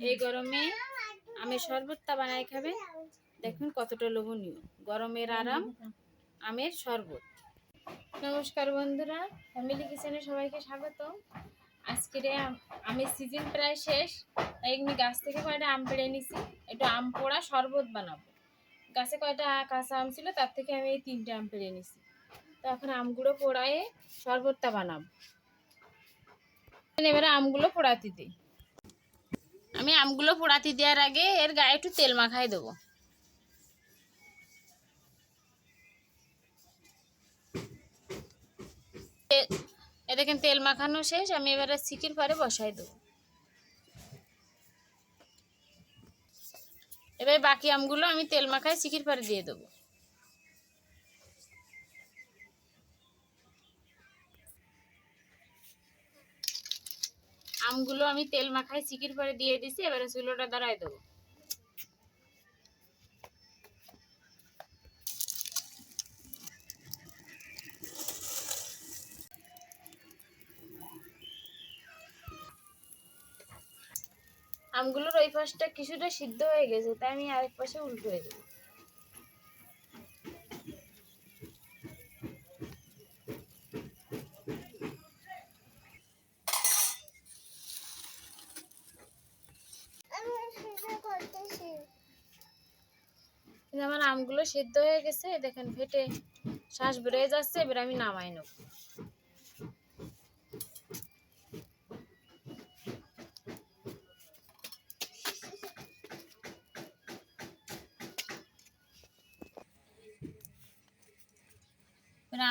এই গরমে আমের শরবতটা বানায় খাবে, দেখুন কতটা লোভনীয়। গরমের আরাম আমের শরবত। নমস্কার বন্ধুরা, ফ্যামিলি কিচেনে সবাইকে স্বাগত। আজকের আমের সিজন প্রায় শেষ, তাই আমি গাছ থেকে কয়টা আম পেড়ে নিছি, একটু আম পোড়া শরবত বানাবো। গাছে কয়টা কাঁচা আম ছিল, তার থেকে আমি এই 3টে আম পেড়ে নিছি। তো এখন আমগুলো পোড়ায়ে শরবতটা বানাবো। এবারে আমগুলো পোড়াতে দিই। আমি আমগুলো পোড়াতে দেওয়ার আগে এর গায়ে একটু তেল মাখাই দেবো। এ দেখেন তেল মাখানো শেষ, আমি এবারে সিকির পরে বসাই দেবো। এবার বাকি আমগুলো আমি তেল মাখাই সিকির পরে দিয়ে দেবো। আমগুলো আমি তেল মাখাই সিকির পরে দিয়ে দিছি, এবারে চুলোটা দাঁড়ায় দেবো। আমগুলোর ওই পাশটা কিছুটা সিদ্ধ হয়ে গেছে, তাই আমি আরেক পাশে উল্টো হয়ে দেবো। আমার আমগুলো সিদ্ধ হয়ে গেছে, দেখেন ফেটে শ্বাস বেরিয়ে যাচ্ছে। এবার আমি নামাই নেব।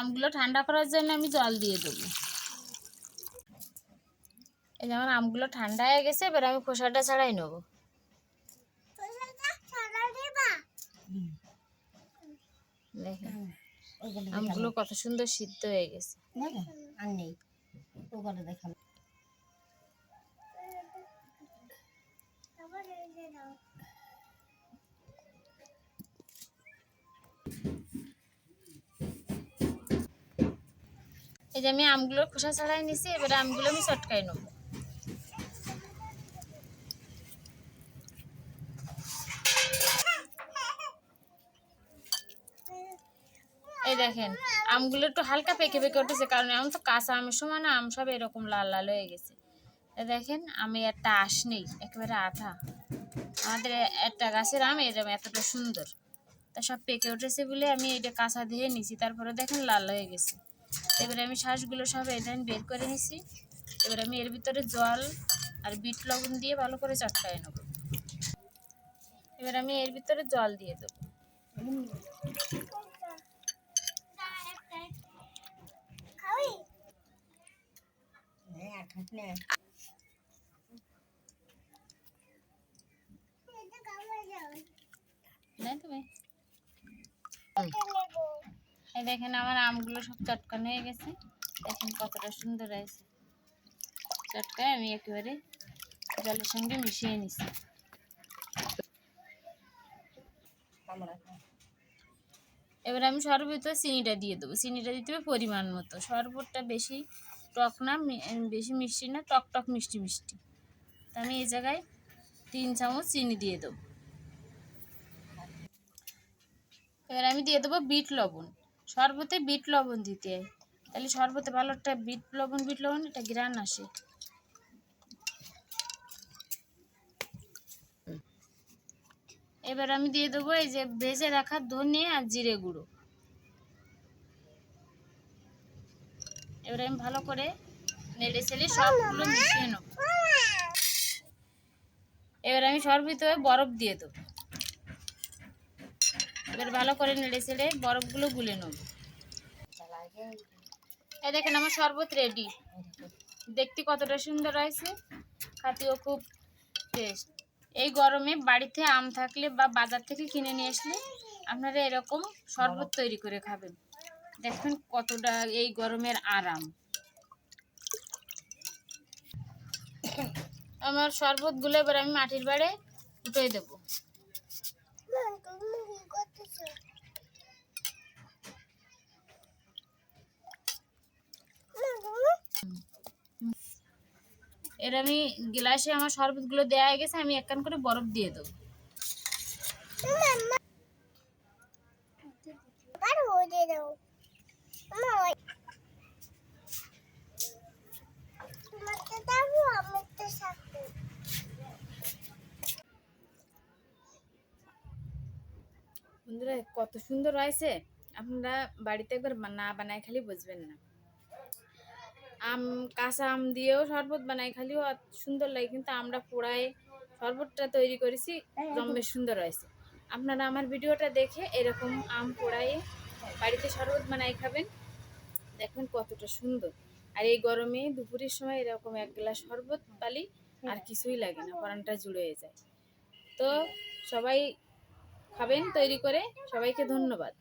আমগুলো ঠান্ডা করার জন্য আমি জল দিয়ে দেবো। এই যেমন আমগুলো ঠান্ডা হয়ে গেছে, এবার আমি খোসাটা ছাড়াই নেবো। দেখেন আমগুলো কত সুন্দর সিদ্ধ হয়ে গেছে। এই যে আমি আমগুলোর খোসা ছাড়াই নিছি, এবারে আমগুলো আমি চটকাই নেবো। এই দেখেন আমগুলো একটু হালকা পেকে পেকে উঠেছে, কারণ এমন তো কাঁচা আমের সময় না আম সব এরকম লাল লাল হয়ে গেছে। দেখেন আমি একটা আঁশ নেই, একেবারে আঠা। আমাদের একটা গাছের আম এরকম এতটা সুন্দর, তা সব পেকে উঠেছে বলে আমি এটা কাঁচা দিয়ে নিছি, তারপরে দেখেন লাল হয়ে গেছে। এবারে আমি শ্বাসগুলো সব এখানে বের করে নিছি। এবার আমি এর ভিতরে জল আর বিট লবণ দিয়ে ভালো করে চটকায় নেব। এবার আমি এর ভিতরে জল দিয়ে দেবো। এই দেখেন আমার আমগুলো সব চটকানো হয়ে গেছে, দেখেন কতটা সুন্দর হয়েছে। চটকায় আমি একেবারে জলের সঙ্গে মিশিয়ে নিছি। এবার আমি শরবতে চিনিটা দিয়ে দেবো। চিনিটা দিতে হবে পরিমাণ মতো। শরবতটা বেশি টক না, বেশি মিষ্টি না, টক টক মিষ্টি মিষ্টি। তা আমি এই জায়গায় 3 চামচ চিনি দিয়ে দেবো। এবার আমি দিয়ে দেবো বিট লবণ। শরবতে বিট লবণ দিতে হয়, তাহলে শরবতে ভালো একটা বিট লবণ একটা ঘ্রাণ আসে। এবার আমি দিয়ে দেবো এই যে ভেজে রাখা ধনে আর জিরে গুঁড়ো। এবার আমি ভালো করে নেড়ে চেড়ে সবগুলো মিশিয়ে নেব। এবার আমি শরবতে বরফ দিয়ে দেবো। এবার ভালো করে নেড়ে চেড়ে বরফগুলো গুলে নেব। এই দেখেন আমার শরবত রেডি। দেখতে কতটা সুন্দর হয়েছে, খেতেও খুব টেস্ট। এই গরমে বাড়িতে আম থাকলে বা বাজার থেকে কিনে নিয়ে আসলে আপনারা এরকম শরবত তৈরি করে খাবেন, দেখবেন কতটা এই গরমের আরাম। আমার শরবতগুলো এবার আমি মাটির বাড়ে উঠে দেবো। এর আমি গ্লাসে আমার শরবতগুলো দেওয়া হয়ে গেছে, আমি এক কান করে বরফ দিয়ে দেবো। বন্ধুরা কত সুন্দর হয়েছে, আপনারা বাড়িতে একবার না বানায় খালি বুঝবেন না। কাঁচা আম দিয়েও শরবত বানাই খালিও সুন্দর লাগে, কিন্তু আমরা পোড়ায় শরবতটা তৈরি করেছি, জম্মের সুন্দর হয়েছে। আপনারা আমার ভিডিওটা দেখে এরকম আম পোড়ায় বাড়িতে শরবত বানাই খাবেন, দেখবেন কতটা সুন্দর। আর এই গরমে দুপুরের সময় এরকম এক গ্লাস শরবত পালি আর কিছুই লাগে না, প্রাণটা জুড়ে যায়। তো সবাই খাবেন তৈরি করে। সবাইকে ধন্যবাদ।